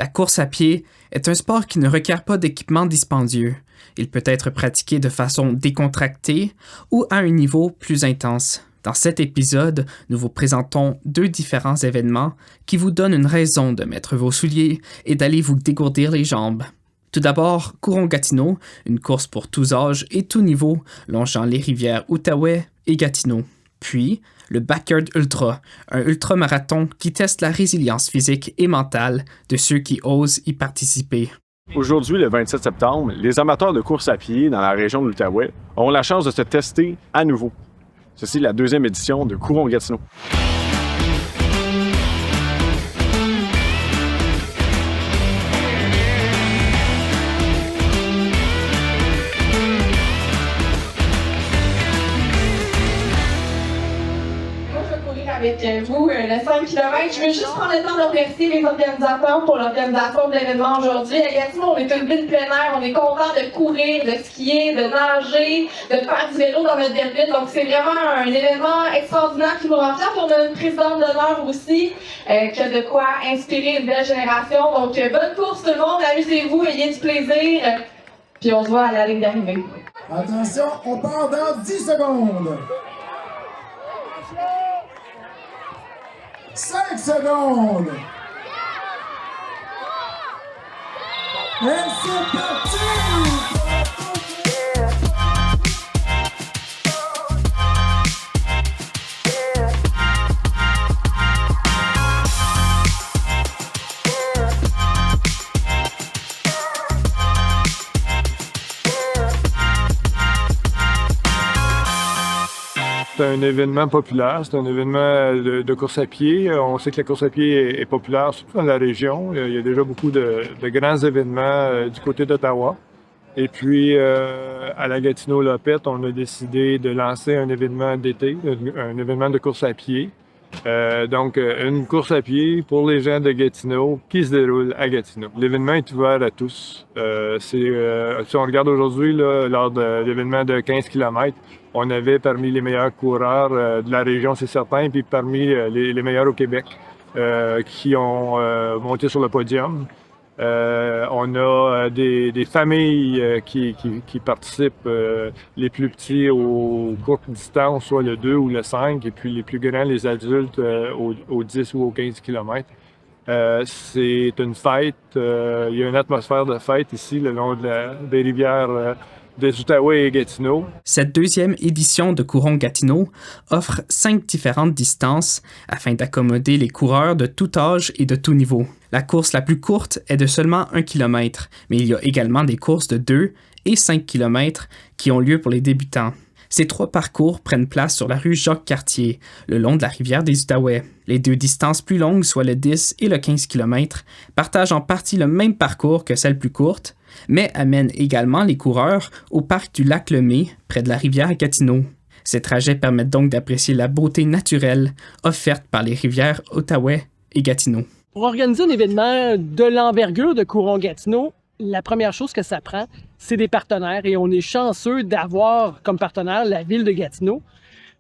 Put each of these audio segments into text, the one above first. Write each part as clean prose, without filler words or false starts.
La course à pied est un sport qui ne requiert pas d'équipement dispendieux. Il peut être pratiqué de façon décontractée ou à un niveau plus intense. Dans cet épisode, nous vous présentons 2 différents événements qui vous donnent une raison de mettre vos souliers et d'aller vous dégourdir les jambes. Tout d'abord, Courons-Gatineau, une course pour tous âges et tous niveaux, longeant les rivières Outaouais et Gatineau. Puis, le Backyard Ultra, un ultramarathon qui teste la résilience physique et mentale de ceux qui osent y participer. Aujourd'hui, le 27 septembre, les amateurs de course à pied dans la région de l'Outaouais auront la chance de se tester à nouveau. Ceci est la 2e édition de Courons-Gatineau. Avec vous, le 5 km. Je veux juste prendre le temps de remercier les organisateurs pour l'organisation de l'événement aujourd'hui. À Gatineau, on est une ville plein air, on est content de courir, de skier, de nager, de faire du vélo dans notre belle ville. Donc c'est vraiment un événement extraordinaire qui nous rend fiers. On a une présidente d'honneur aussi qui a de quoi inspirer une belle génération. Donc bonne course tout le monde, amusez-vous, ayez du plaisir. Puis on se voit à la ligne d'arrivée. Attention, on part dans 10 secondes. 5 secondes. Et c'est parti! C'est un événement populaire, c'est un événement de course à pied. On sait que la course à pied est populaire, surtout dans la région. Il y a déjà beaucoup de grands événements du côté d'Ottawa. Et puis, à la Gatineau-Lopette, on a décidé de lancer un événement d'été, un événement de course à pied. Donc, une course à pied pour les gens de Gatineau qui se déroule à Gatineau. L'événement est ouvert à tous. Si on regarde aujourd'hui, lors de l'événement de 15 km, on avait parmi les meilleurs coureurs de la région, c'est certain, puis parmi les meilleurs au Québec qui ont monté sur le podium. On a des familles qui participent, les plus petits aux courtes distances, soit le 2 ou le 5, et puis les plus grands, les adultes, aux 10 ou aux 15 km. C'est une fête, il y a une atmosphère de fête ici le long des rivières des Outaouais et Gatineau. Cette 2e édition de Courons-Gatineau offre 5 différentes distances afin d'accommoder les coureurs de tout âge et de tout niveau. La course la plus courte est de seulement 1 km, mais il y a également des courses de 2 et 5 km qui ont lieu pour les débutants. Ces 3 parcours prennent place sur la rue Jacques-Cartier, le long de la rivière des Outaouais. Les 2 distances plus longues, soit le 10 et le 15 km, partagent en partie le même parcours que celle plus courte, mais amènent également les coureurs au parc du lac Lemay, près de la rivière Gatineau. Ces trajets permettent donc d'apprécier la beauté naturelle offerte par les rivières Outaouais et Gatineau. Pour organiser un événement de l'envergure de Courons-Gatineau, la première chose que ça prend, c'est des partenaires. Et on est chanceux d'avoir comme partenaire la ville de Gatineau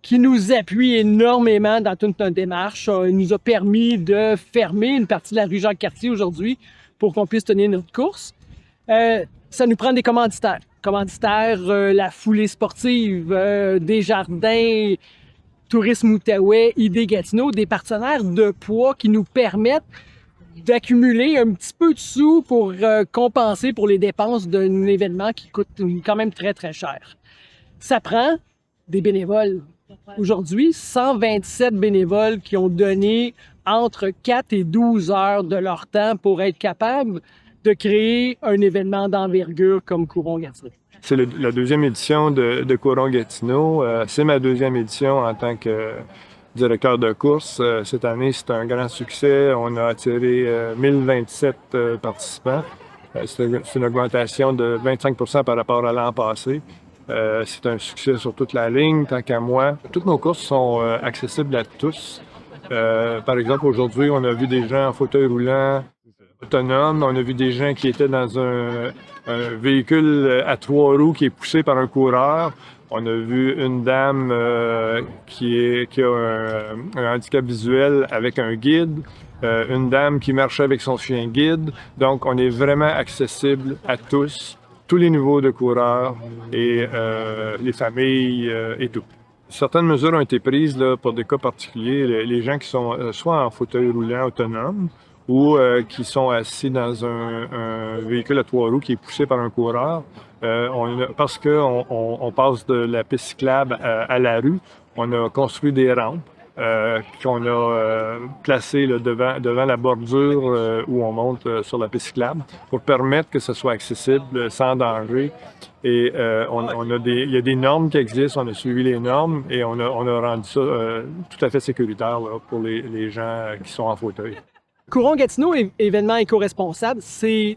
qui nous appuie énormément dans toute notre démarche. Il nous a permis de fermer une partie de la rue Jacques-Cartier aujourd'hui pour qu'on puisse tenir notre course. Ça nous prend des commanditaires. La foulée sportive, Desjardins, Tourisme Outaouais, ID Gatineau, des partenaires de poids qui nous permettent d'accumuler un petit peu de sous pour compenser pour les dépenses d'un événement qui coûte quand même très, très cher. Ça prend des bénévoles. Aujourd'hui, 127 bénévoles qui ont donné entre 4 et 12 heures de leur temps pour être capables de créer un événement d'envergure comme Courons-Gatineau. C'est la 2e édition de Courons-Gatineau. C'est ma 2e édition en tant que directeur de course. Cette année, c'est un grand succès. On a attiré 1027 participants. C'est une augmentation de 25% par rapport à l'an passé. C'est un succès sur toute la ligne, tant qu'à moi. Toutes nos courses sont accessibles à tous. Par exemple, aujourd'hui, on a vu des gens en fauteuil roulant autonome. On a vu des gens qui étaient dans un véhicule à 3 roues qui est poussé par un coureur. On a vu une dame qui a un handicap visuel avec un guide, une dame qui marchait avec son chien guide. Donc, on est vraiment accessible à tous les niveaux de coureurs et les familles et tout. Certaines mesures ont été prises là, pour des cas particuliers. Les gens qui sont soit en fauteuil roulant autonome ou qui sont assis dans un véhicule à 3 roues qui est poussé par un coureur. Parce qu'on passe de la piste cyclable à la rue, on a construit des rampes qu'on a placées là, devant la bordure où on monte sur la piste cyclable pour permettre que ce soit accessible sans danger. Et il y a des normes qui existent, on a suivi les normes et on a rendu ça tout à fait sécuritaire là, pour les gens qui sont en fauteuil. Courons Gatineau, événement éco-responsable, c'est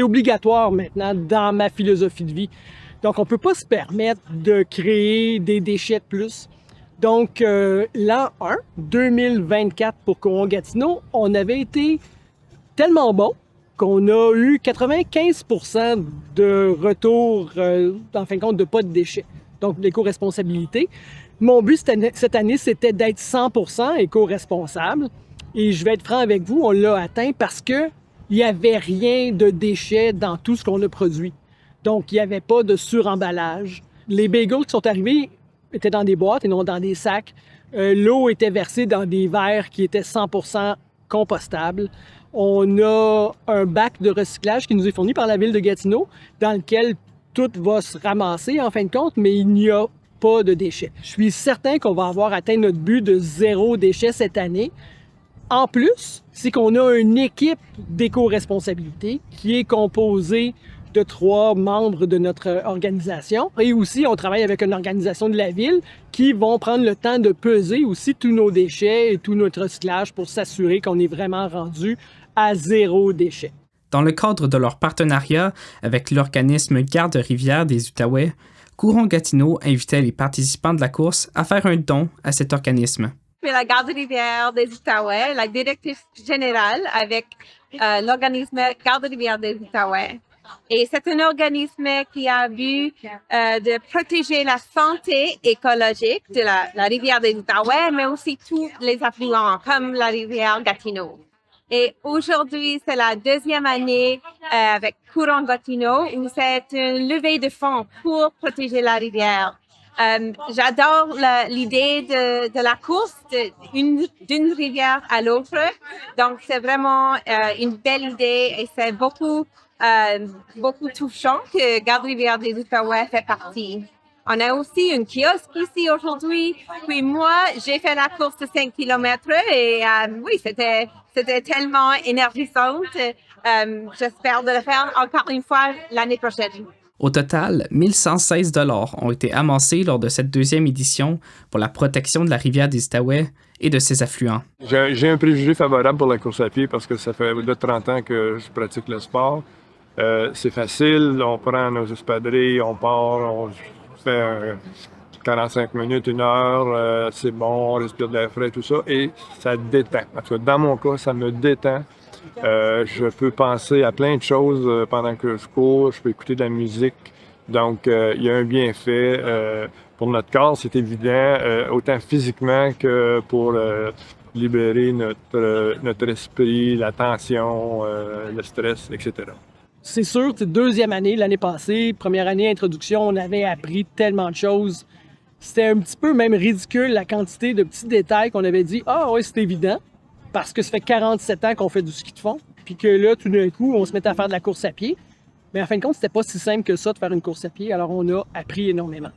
obligatoire maintenant dans ma philosophie de vie. Donc, on ne peut pas se permettre de créer des déchets de plus. Donc, l'an 1, 2024 pour Courons Gatineau, on avait été tellement bon qu'on a eu 95% de retour, en fin de compte, de pas de déchets. Donc, l'éco-responsabilité. Mon but cette année, c'était d'être 100% éco-responsable. Et je vais être franc avec vous, on l'a atteint parce que il n'y avait rien de déchets dans tout ce qu'on a produit. Donc, il n'y avait pas de suremballage. Les bagels qui sont arrivés étaient dans des boîtes et non dans des sacs. L'eau était versée dans des verres qui étaient 100% compostables. On a un bac de recyclage qui nous est fourni par la ville de Gatineau dans lequel tout va se ramasser en fin de compte, mais il n'y a pas de déchets. Je suis certain qu'on va avoir atteint notre but de 0 déchet cette année. En plus, c'est qu'on a une équipe d'éco-responsabilité qui est composée de 3 membres de notre organisation. Et aussi, on travaille avec une organisation de la ville qui vont prendre le temps de peser aussi tous nos déchets et tout notre recyclage pour s'assurer qu'on est vraiment rendu à 0 déchet. Dans le cadre de leur partenariat avec l'organisme Garde-Rivière des Outaouais, Courons Gatineau invitait les participants de la course à faire un don à cet organisme. Je suis la Garde-Rivière des Outaouais, la directrice générale avec l'organisme Garde-Rivière des Outaouais. Et c'est un organisme qui a vu de protéger la santé écologique de la rivière des Outaouais, mais aussi tous les affluents, comme la rivière Gatineau. Et aujourd'hui, c'est la 2e année avec Courons Gatineau où c'est une levée de fonds pour protéger la rivière. J'adore l'idée de la course d'une rivière à l'autre. Donc, c'est vraiment une belle idée et c'est beaucoup touchant que Garde-Rivière des Outaouais fait partie. On a aussi une kiosque ici aujourd'hui. Puis moi, j'ai fait la course de 5 km et oui, c'était tellement énergisante. J'espère de le faire encore une fois l'année prochaine. Au total, 1116 $ ont été amassés lors de cette 2e édition pour la protection de la rivière des Outaouais et de ses affluents. J'ai un préjugé favorable pour la course à pied parce que ça fait de 30 ans que je pratique le sport. C'est facile, on prend nos espadrilles, on part, on fait 45 minutes, 1 heure, c'est bon, on respire de l'air frais, tout ça, et ça détend. En tout cas, dans mon cas, ça me détend. Je peux penser à plein de choses pendant que je cours, je peux écouter de la musique. Donc, il y a un bienfait pour notre corps, c'est évident, autant physiquement que pour libérer notre esprit, la tension, le stress, etc. C'est sûr, c'est 2e année, l'année passée, première année introduction, on avait appris tellement de choses. C'était un petit peu même ridicule la quantité de petits détails qu'on avait dit « Ah oui, c'est évident ». Parce que ça fait 47 ans qu'on fait du ski de fond, puis que là, tout d'un coup, on se mettait à faire de la course à pied. Mais en fin de compte, c'était pas si simple que ça de faire une course à pied, alors on a appris énormément.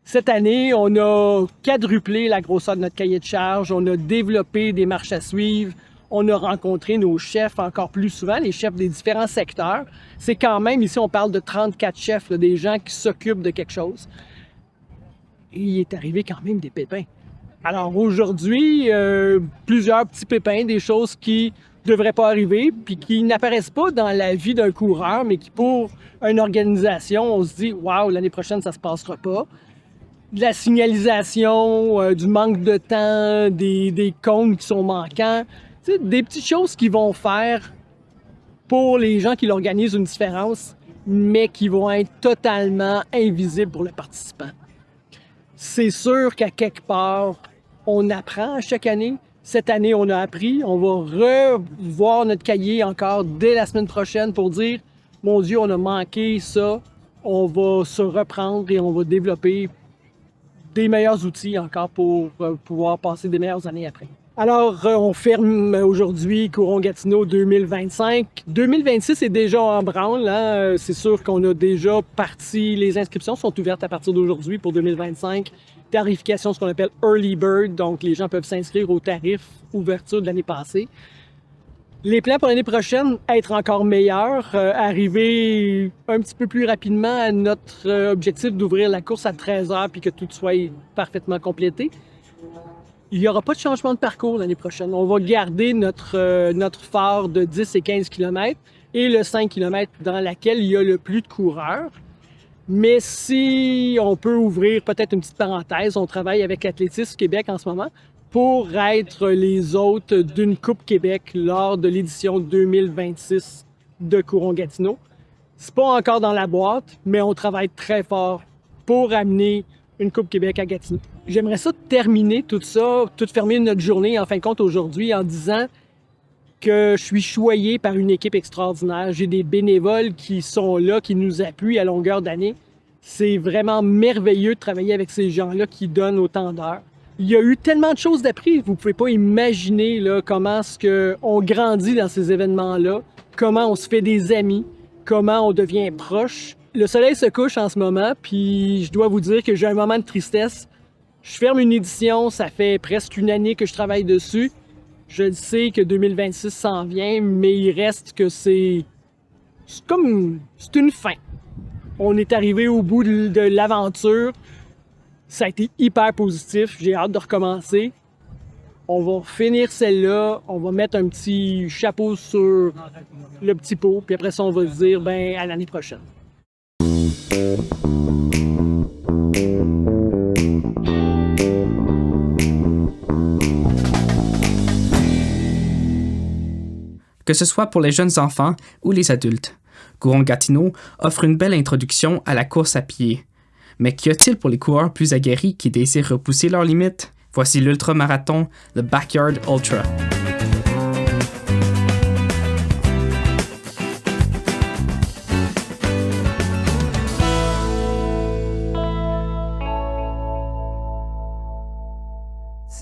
Cette année, on a quadruplé la grosseur de notre cahier de charge, on a développé des marches à suivre, on a rencontré nos chefs encore plus souvent, les chefs des différents secteurs. C'est quand même, ici, on parle de 34 chefs, là, des gens qui s'occupent de quelque chose. Et il est arrivé quand même des pépins. Alors aujourd'hui, plusieurs petits pépins, des choses qui ne devraient pas arriver, puis qui n'apparaissent pas dans la vie d'un coureur, mais qui pour une organisation, on se dit « Wow, l'année prochaine, ça se passera pas ». De la signalisation, du manque de temps, des cônes qui sont manquants, des petites choses qui vont faire pour les gens qui l'organisent une différence mais qui vont être totalement invisibles pour le participant. C'est sûr qu'à quelque part, on apprend à chaque année. Cette année, on a appris. On va revoir notre cahier encore dès la semaine prochaine pour dire « Mon Dieu, on a manqué ça. » On va se reprendre et on va développer des meilleurs outils encore pour pouvoir passer des meilleures années après. Alors, on ferme aujourd'hui Courons-Gatineau 2025. 2026 est déjà en branle. Hein? C'est sûr qu'on a déjà parti. Les inscriptions sont ouvertes à partir d'aujourd'hui pour 2025. Tarification, ce qu'on appelle Early Bird. Donc, les gens peuvent s'inscrire au tarif ouverture de l'année passée. Les plans pour l'année prochaine, être encore meilleurs, arriver un petit peu plus rapidement à notre objectif d'ouvrir la course à 13h puis que tout soit parfaitement complété. Il n'y aura pas de changement de parcours l'année prochaine. On va garder notre phare de 10 et 15 km et le 5 km dans laquelle il y a le plus de coureurs. Mais si on peut ouvrir peut-être une petite parenthèse, on travaille avec Athlétisme Québec en ce moment pour être les hôtes d'une Coupe Québec lors de l'édition 2026 de Courons-Gatineau. C'est pas encore dans la boîte, mais on travaille très fort pour amener une Coupe Québec à Gatineau. J'aimerais ça terminer tout ça, tout fermer notre journée en fin de compte aujourd'hui en disant que je suis choyé par une équipe extraordinaire. J'ai des bénévoles qui sont là, qui nous appuient à longueur d'année. C'est vraiment merveilleux de travailler avec ces gens-là qui donnent autant d'heures. Il y a eu tellement de choses d'appris, vous pouvez pas imaginer là, comment est-ce qu'on grandit dans ces événements-là, comment on se fait des amis, comment on devient proche. Le soleil se couche en ce moment, puis je dois vous dire que j'ai un moment de tristesse. Je ferme une édition, ça fait presque une année que je travaille dessus. Je sais que 2026 s'en vient, mais il reste que c'est une fin. On est arrivé au bout de l'aventure. Ça a été hyper positif. J'ai hâte de recommencer. On va finir celle-là. On va mettre un petit chapeau sur le petit pot. Puis après ça, on va se dire, ben, à l'année prochaine. Que ce soit pour les jeunes enfants ou les adultes, Courons-Gatineau offre une belle introduction à la course à pied. Mais qu'y a-t-il pour les coureurs plus aguerris qui désirent repousser leurs limites? Voici l'ultramarathon, le Backyard Ultra.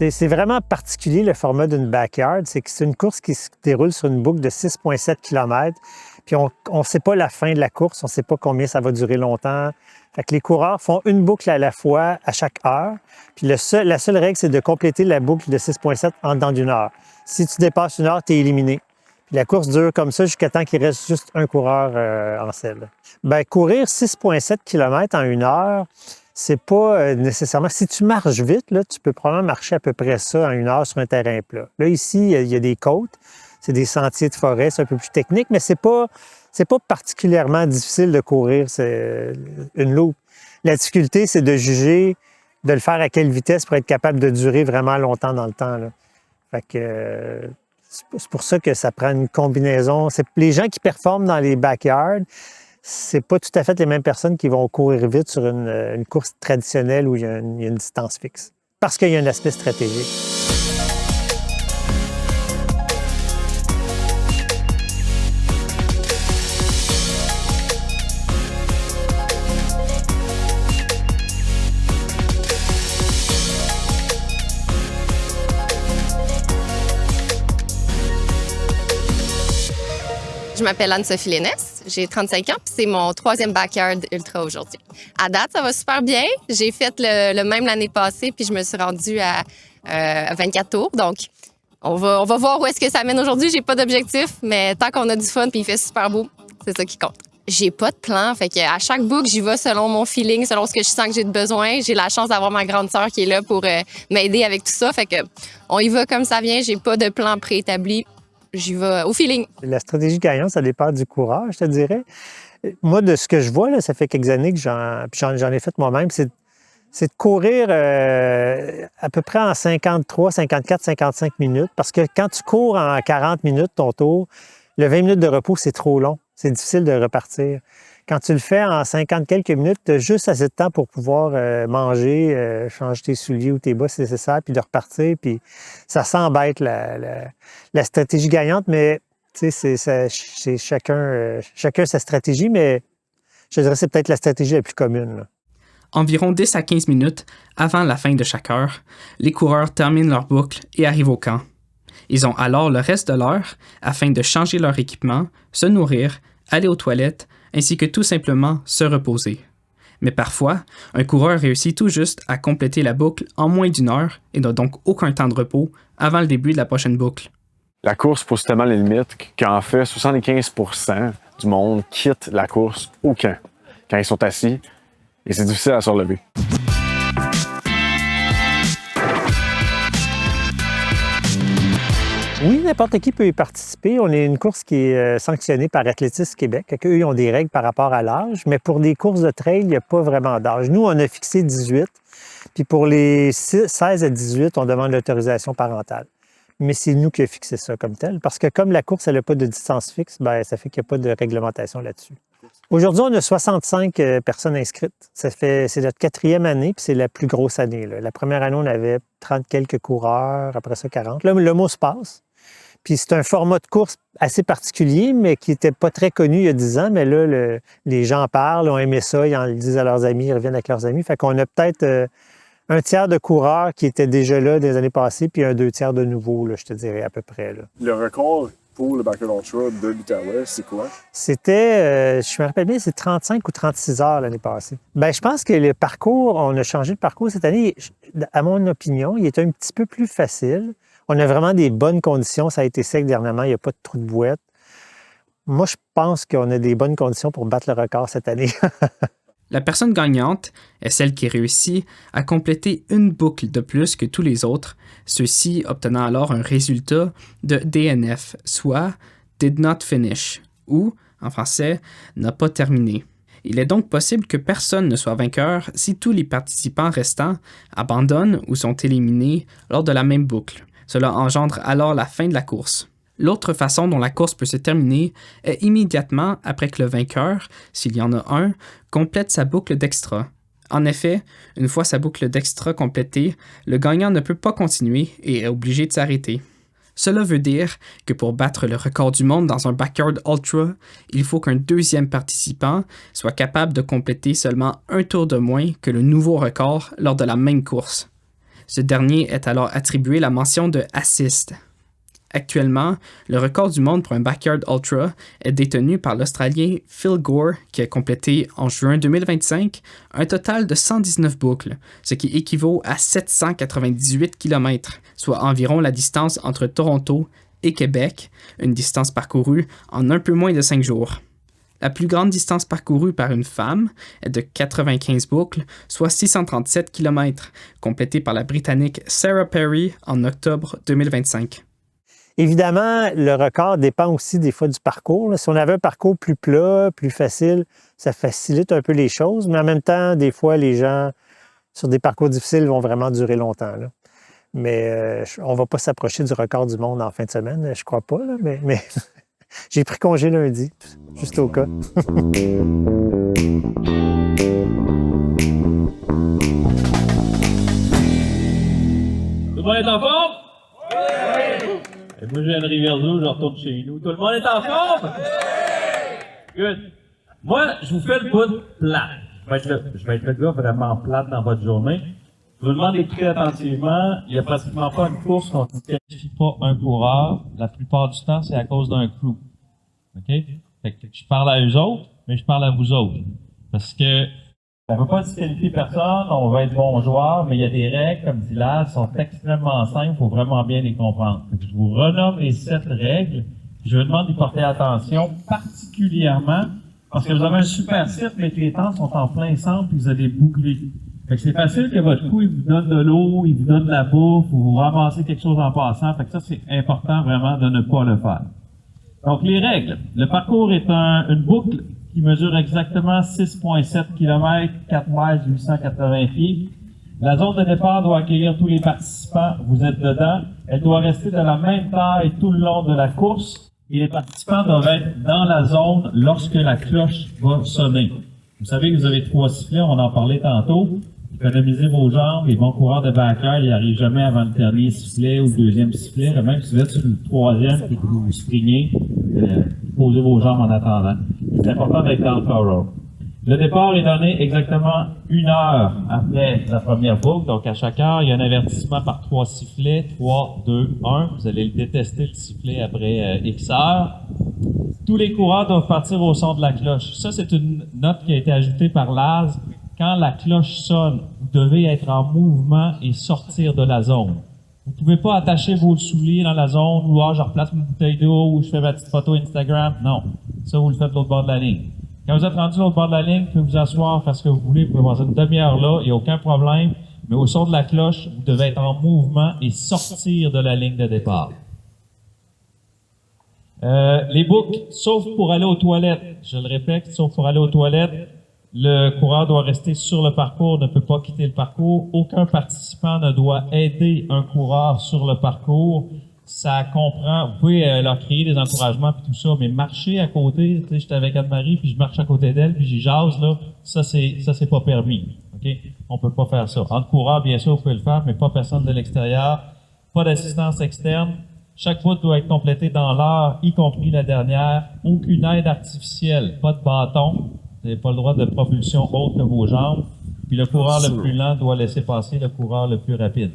C'est vraiment particulier le format d'une backyard. C'est que c'est une course qui se déroule sur une boucle de 6,7 km. Puis on ne sait pas la fin de la course, on ne sait pas combien ça va durer longtemps. Fait que les coureurs font une boucle à la fois à chaque heure. Puis la seule règle, c'est de compléter la boucle de 6,7 en dedans d'une heure. Si tu dépasses une heure, tu es éliminé. Puis la course dure comme ça jusqu'à temps qu'il reste juste un coureur en selle. Bien, courir 6,7 km en une heure, c'est pas nécessairement... Si tu marches vite, là, tu peux probablement marcher à peu près ça en une heure sur un terrain plat. Là, ici, il y a des côtes, c'est des sentiers de forêt, c'est un peu plus technique, mais c'est pas particulièrement difficile de courir une loupe. La difficulté, c'est de juger, de le faire à quelle vitesse pour être capable de durer vraiment longtemps dans le temps, là. Fait que c'est pour ça que ça prend une combinaison. Les gens qui performent dans les backyards, c'est pas tout à fait les mêmes personnes qui vont courir vite sur une course traditionnelle où il y a une distance fixe. Parce qu'il y a un aspect stratégique. Je m'appelle Anne-Sophie Lénès, j'ai 35 ans, puis c'est mon 3e backyard ultra aujourd'hui. À date, ça va super bien. J'ai fait le même l'année passée, puis je me suis rendue à 24 tours. Donc, on va voir où est-ce que ça mène aujourd'hui. J'ai pas d'objectif, mais tant qu'on a du fun puis il fait super beau, c'est ça qui compte. J'ai pas de plan, fait qu'à chaque boucle, j'y vais selon mon feeling, selon ce que je sens que j'ai de besoin. J'ai la chance d'avoir ma grande sœur qui est là pour m'aider avec tout ça, fait que on y va comme ça vient. J'ai pas de plan préétabli. J'y vais au feeling. La stratégie gagnante, ça dépend du coureur, je te dirais. Moi, de ce que je vois, là, ça fait quelques années que j'en ai fait moi-même, c'est de courir à peu près en 53, 54, 55 minutes. Parce que quand tu cours en 40 minutes ton tour, le 20 minutes de repos, c'est trop long. C'est difficile de repartir. Quand tu le fais en 50 quelques minutes, tu as juste assez de temps pour pouvoir manger, changer tes souliers ou tes bas si nécessaire, puis de repartir. Puis ça s'embête la stratégie gagnante, mais c'est chacun sa stratégie, mais je dirais que c'est peut-être la stratégie la plus commune, là. Environ 10 à 15 minutes avant la fin de chaque heure, les coureurs terminent leur boucle et arrivent au camp. Ils ont alors le reste de l'heure afin de changer leur équipement, se nourrir, aller aux toilettes, ainsi que tout simplement se reposer. Mais parfois, un coureur réussit tout juste à compléter la boucle en moins d'une heure et n'a donc aucun temps de repos avant le début de la prochaine boucle. La course pousse tellement les limites qu'en fait, 75% du monde quitte la course au camp quand ils sont assis et c'est difficile à se relever. Oui, n'importe qui peut y participer. On est une course qui est sanctionnée par Athlétisme Québec. Eux, ils ont des règles par rapport à l'âge, mais pour des courses de trail, il n'y a pas vraiment d'âge. Nous, on a fixé 18, puis pour les 16 à 18, on demande l'autorisation parentale. Mais c'est nous qui avons fixé ça comme tel, parce que comme la course, elle n'a pas de distance fixe, bien, ça fait qu'il n'y a pas de réglementation là-dessus. Aujourd'hui, on a 65 personnes inscrites. C'est notre 4e année, puis c'est la plus grosse année, là. La première année, on avait 30 quelques coureurs, après ça 40. Là, le mot se passe. Puis c'est un format de course assez particulier, mais qui n'était pas très connu il y a 10 ans. Mais là, les gens parlent, ont aimé ça, ils en le disent à leurs amis, ils reviennent avec leurs amis. Fait qu'on a peut-être un tiers de coureurs qui étaient déjà là des années passées, puis un 2 tiers de nouveaux, là, je te dirais à peu près, là. Le record pour le Backyard Ultra de l'Outaouais, c'est quoi? C'était, je me rappelle bien, c'est 35 ou 36 heures l'année passée. Bien, je pense que le parcours, on a changé de parcours cette année. À mon opinion, il est un petit peu plus facile. On a vraiment des bonnes conditions. Ça a été sec dernièrement. Il n'y a pas de trou de bouette. Moi, je pense qu'on a des bonnes conditions pour battre le record cette année. La personne gagnante est celle qui réussit à compléter une boucle de plus que tous les autres, ceux-ci obtenant alors un résultat de DNF, soit Did Not Finish, ou, en français, n'a pas terminé. Il est donc possible que personne ne soit vainqueur si tous les participants restants abandonnent ou sont éliminés lors de la même boucle. Cela engendre alors la fin de la course. L'autre façon dont la course peut se terminer est immédiatement après que le vainqueur, s'il y en a un, complète sa boucle d'extra. En effet, une fois sa boucle d'extra complétée, le gagnant ne peut pas continuer et est obligé de s'arrêter. Cela veut dire que pour battre le record du monde dans un Backyard Ultra, il faut qu'un deuxième participant soit capable de compléter seulement un tour de moins que le nouveau record lors de la même course. Ce dernier est alors attribué la mention de « assist ». Actuellement, le record du monde pour un Backyard Ultra est détenu par l'Australien Phil Gore qui a complété en juin 2025 un total de 119 boucles, ce qui équivaut à 798 km, soit environ la distance entre Toronto et Québec, une distance parcourue en un peu moins de 5 jours. La plus grande distance parcourue par une femme est de 95 boucles, soit 637 km, complétée par la Britannique Sarah Perry en octobre 2025. Évidemment, le record dépend aussi des fois du parcours. Si on avait un parcours plus plat, plus facile, ça facilite un peu les choses, mais en même temps, des fois, les gens sur des parcours difficiles vont vraiment durer longtemps, là. Mais on ne va pas s'approcher du record du monde en fin de semaine, je crois pas, là, mais j'ai pris congé lundi, juste au cas. Tout le monde est en forme? Oui! Et moi, je viens de Rivière-du-Loup, je retourne chez nous. Tout le monde est en forme? Good. Moi, je vous fais le bout plat. Je vais être le gars vraiment plate dans votre journée. Je vous demande d'écouter attentivement. Il n'y a pratiquement pas une course qu'on ne qualifie pas un coureur. La plupart du temps, c'est à cause d'un crew. OK? Fait que je parle à eux autres, mais je parle à vous autres. Parce que on ne veut pas disqualifier personne, on va être bon joueur, mais il y a des règles, comme dit là, qui sont extrêmement simples, il faut vraiment bien les comprendre. Fait que je vous renomme les 7 règles. Je vous demande d'y porter attention, particulièrement parce que vous avez un super site, mais que les temps sont en plein centre et vous allez boucler. Fait que c'est facile que votre coup, il vous donne de l'eau, il vous donne de la bouffe, ou vous ramassez quelque chose en passant. Fait que ça, c'est important vraiment de ne pas le faire. Donc, les règles. Le parcours est une boucle qui mesure exactement 6,7 km, 4 mètres, 880 pieds. La zone de départ doit accueillir tous les participants. Vous êtes dedans. Elle doit rester de la même taille tout le long de la course. et les participants doivent être dans la zone lorsque la cloche va sonner. Vous savez que vous avez 3 sifflets, on en parlait tantôt. Économisez vos jambes, les bons coureurs de backyard, ils n'arrivent jamais avant le dernier sifflet ou le deuxième sifflet. Même si vous êtes sur le 3e et que vous springez, posez vos jambes en attendant. C'est important d'être dans le furrow. Le départ est donné exactement 1 heure après la première boucle. Donc, à chaque heure, il y a un avertissement par 3 sifflets. 3, 2, 1. Vous allez le détester, le sifflet, après X heures. Tous les coureurs doivent partir au son de la cloche. Ça, c'est une note qui a été ajoutée par Laz. Quand la cloche sonne, vous devez être en mouvement et sortir de la zone. Vous ne pouvez pas attacher vos souliers dans la zone ou je replace une bouteille d'eau ou je fais ma petite photo Instagram. Non. Ça, vous le faites de l'autre bord de la ligne. Quand vous êtes rendu de l'autre bord de la ligne, vous pouvez vous asseoir, faire ce que vous voulez, vous pouvez passer une demi-heure là, il n'y a aucun problème. Mais au son de la cloche, vous devez être en mouvement et sortir de la ligne de départ. Les boucles, sauf pour aller aux toilettes. Je le répète, sauf pour aller aux toilettes, le coureur doit rester sur le parcours, ne peut pas quitter le parcours. Aucun participant ne doit aider un coureur sur le parcours. Ça comprend, vous pouvez leur créer des encouragements puis tout ça, mais marcher à côté, tu sais, j'étais avec Anne-Marie puis je marche à côté d'elle puis j'y jase là, ça c'est pas permis, ok? On peut pas faire ça. Entre coureurs, bien sûr, vous pouvez le faire, mais pas personne de l'extérieur, pas d'assistance externe. Chaque route doit être complétée dans l'heure, y compris la dernière. Aucune aide artificielle, pas de bâton. Vous n'avez pas le droit de propulsion autre que vos jambes. Puis le coureur le plus lent doit laisser passer le coureur le plus rapide.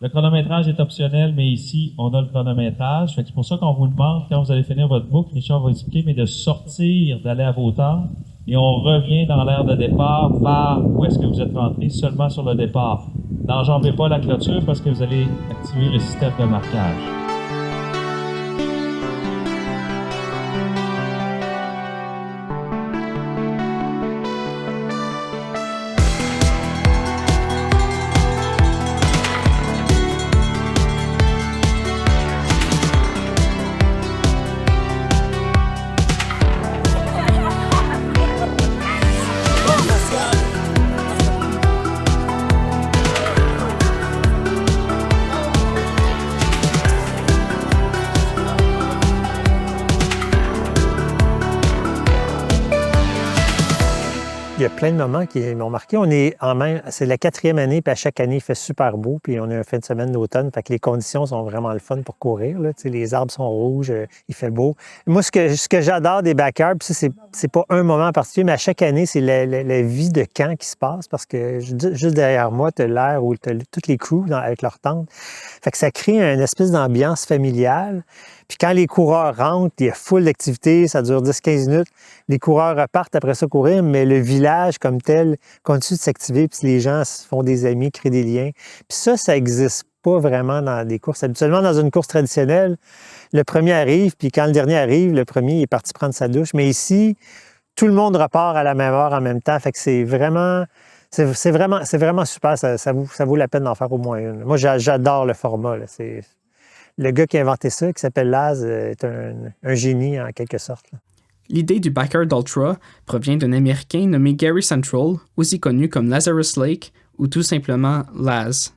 Le chronométrage est optionnel, mais ici, on a le chronométrage. C'est pour ça qu'on vous demande, quand vous allez finir votre boucle, Richard va expliquer, mais de sortir, d'aller à vos temps. Et on revient dans l'aire de départ par où est-ce que vous êtes rentré, seulement sur le départ. N'enjambez pas la clôture parce que vous allez activer le système de marquage. Il y a plein de moments qui m'ont marqué. C'est la 4e année, puis à chaque année, il fait super beau, puis on a un fin de semaine d'automne, fait que les conditions sont vraiment le fun pour courir. Là. Les arbres sont rouges, il fait beau. Moi, ce que j'adore des backyards, puis ça, c'est pas un moment en particulier, mais à chaque année, c'est la vie de camp qui se passe, parce que juste derrière moi, tu as l'air où tu as toutes les crews avec leurs tentes. Fait que ça crée une espèce d'ambiance familiale. Puis quand les coureurs rentrent, il y a full d'activité, ça dure 10-15 minutes. Les coureurs repartent après ça courir, mais le village comme tel continue de s'activer, puis les gens se font des amis, créent des liens. Puis ça n'existe pas vraiment dans des courses. Habituellement, dans une course traditionnelle, le premier arrive, puis quand le dernier arrive, le premier est parti prendre sa douche. Mais ici, tout le monde repart à la même heure en même temps. Fait que c'est vraiment super. Ça vaut la peine d'en faire au moins une. Moi, j'adore le format. Là. Le gars qui a inventé ça, qui s'appelle Laz, est un génie en quelque sorte. Là. L'idée du Backyard Ultra provient d'un Américain nommé Gary Central, aussi connu comme Lazarus Lake ou tout simplement Laz.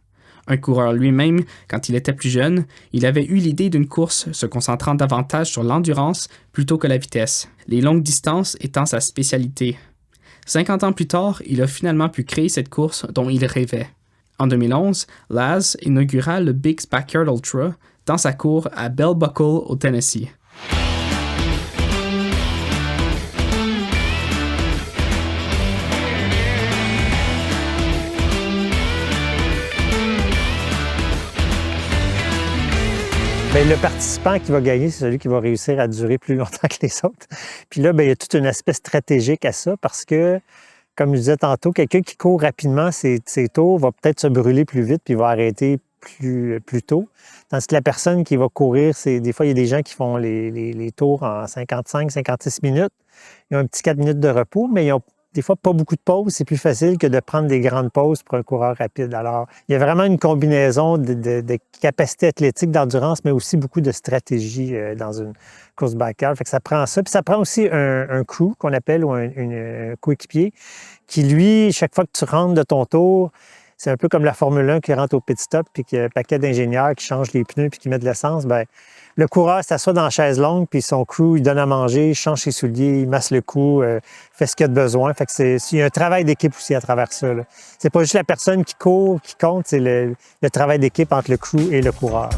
Un coureur lui-même, quand il était plus jeune, il avait eu l'idée d'une course se concentrant davantage sur l'endurance plutôt que la vitesse, les longues distances étant sa spécialité. 50 ans plus tard, il a finalement pu créer cette course dont il rêvait. En 2011, Laz inaugura le Big's Backyard Ultra dans sa cour à Bell Buckle au Tennessee. Bien, le participant qui va gagner, c'est celui qui va réussir à durer plus longtemps que les autres. Puis là, bien, il y a tout un aspect stratégique à ça parce que, comme je disais tantôt, quelqu'un qui court rapidement ses tours va peut-être se brûler plus vite puis va arrêter plus tôt. Tandis que la personne qui va courir, des fois, il y a des gens qui font les tours en 55-56 minutes. Ils ont un petit 4 minutes de repos, mais ils n'ont des fois pas beaucoup de pauses. C'est plus facile que de prendre des grandes pauses pour un coureur rapide. Alors, il y a vraiment une combinaison de capacité athlétique, d'endurance, mais aussi beaucoup de stratégie dans une course backyard. Fait que ça prend ça. Puis ça prend aussi un crew qu'on appelle ou un coéquipier qui, lui, chaque fois que tu rentres de ton tour, C'est un peu comme la Formule 1 qui rentre au pit stop puis qu'il y a un paquet d'ingénieurs qui changent les pneus puis qui mettent de l'essence. Bien, le coureur s'assoit dans la chaise longue puis son crew, il donne à manger, il change ses souliers, il masse le cou, fait ce qu'il a de besoin. Fait que il y a un travail d'équipe aussi à travers ça. Là. C'est pas juste la personne qui court qui compte, c'est le travail d'équipe entre le crew et le coureur.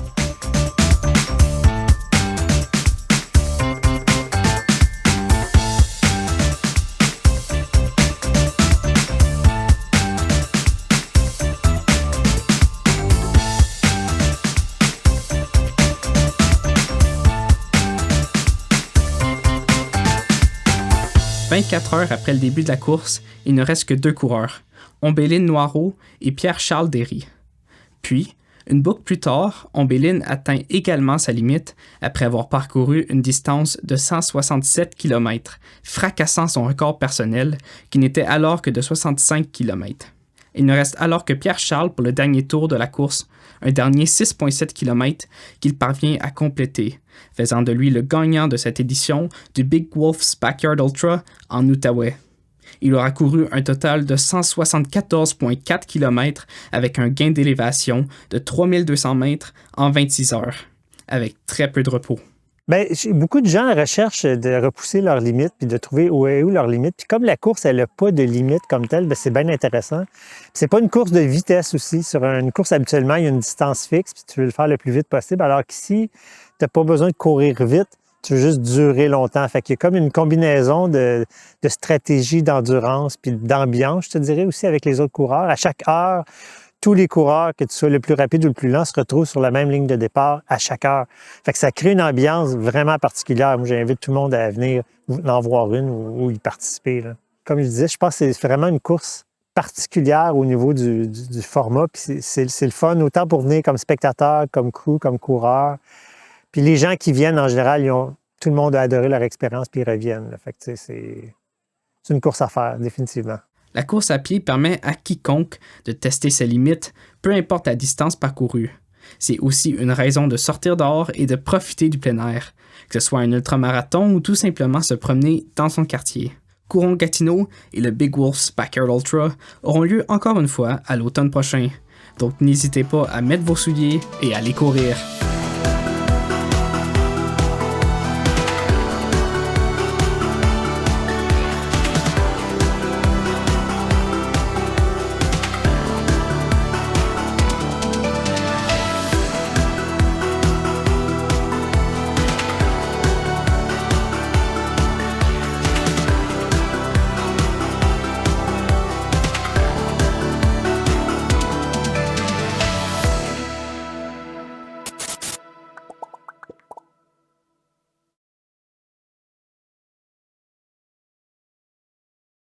« 24 heures après le début de la course, il ne reste que 2 coureurs, Ombelline Noireau et Pierre-Charles Derry. Puis, une boucle plus tard, Ombelline atteint également sa limite après avoir parcouru une distance de 167 km, fracassant son record personnel qui n'était alors que de 65 km. Il ne reste alors que Pierre-Charles pour le dernier tour de la course, un dernier 6,7 km qu'il parvient à compléter, faisant de lui le gagnant de cette édition du Big Wolf's Backyard Ultra en Outaouais. Il aura couru un total de 174,4 km avec un gain d'élévation de 3200 mètres en 26 heures, avec très peu de repos. Bien, beaucoup de gens recherchent de repousser leurs limites puis de trouver où est leurs limites. Puis comme la course, elle n'a pas de limite comme telle, bien, c'est bien intéressant. Puis c'est pas une course de vitesse aussi. Sur une course, habituellement, il y a une distance fixe puis tu veux le faire le plus vite possible. Alors qu'ici, tu n'as pas besoin de courir vite, tu veux juste durer longtemps. Fait qu'il y a comme une combinaison de stratégie, d'endurance puis d'ambiance, je te dirais, aussi avec les autres coureurs. À chaque heure, tous les coureurs, que tu sois le plus rapide ou le plus lent, se retrouvent sur la même ligne de départ à chaque heure. Fait que ça crée une ambiance vraiment particulière. Moi, j'invite tout le monde à venir en voir une ou y participer. Là. Comme je disais, je pense que c'est vraiment une course particulière au niveau du format. Puis c'est le fun, autant pour venir comme spectateur, comme crew, comme coureur. Puis les gens qui viennent, en général, tout le monde a adoré leur expérience puis ils reviennent. Là. Fait que c'est une course à faire, définitivement. La course à pied permet à quiconque de tester ses limites, peu importe la distance parcourue. C'est aussi une raison de sortir dehors et de profiter du plein air, que ce soit un ultramarathon ou tout simplement se promener dans son quartier. Courant-Gatineau et le Big Wolf's Backyard Ultra auront lieu encore une fois à l'automne prochain. Donc n'hésitez pas à mettre vos souliers et à aller courir.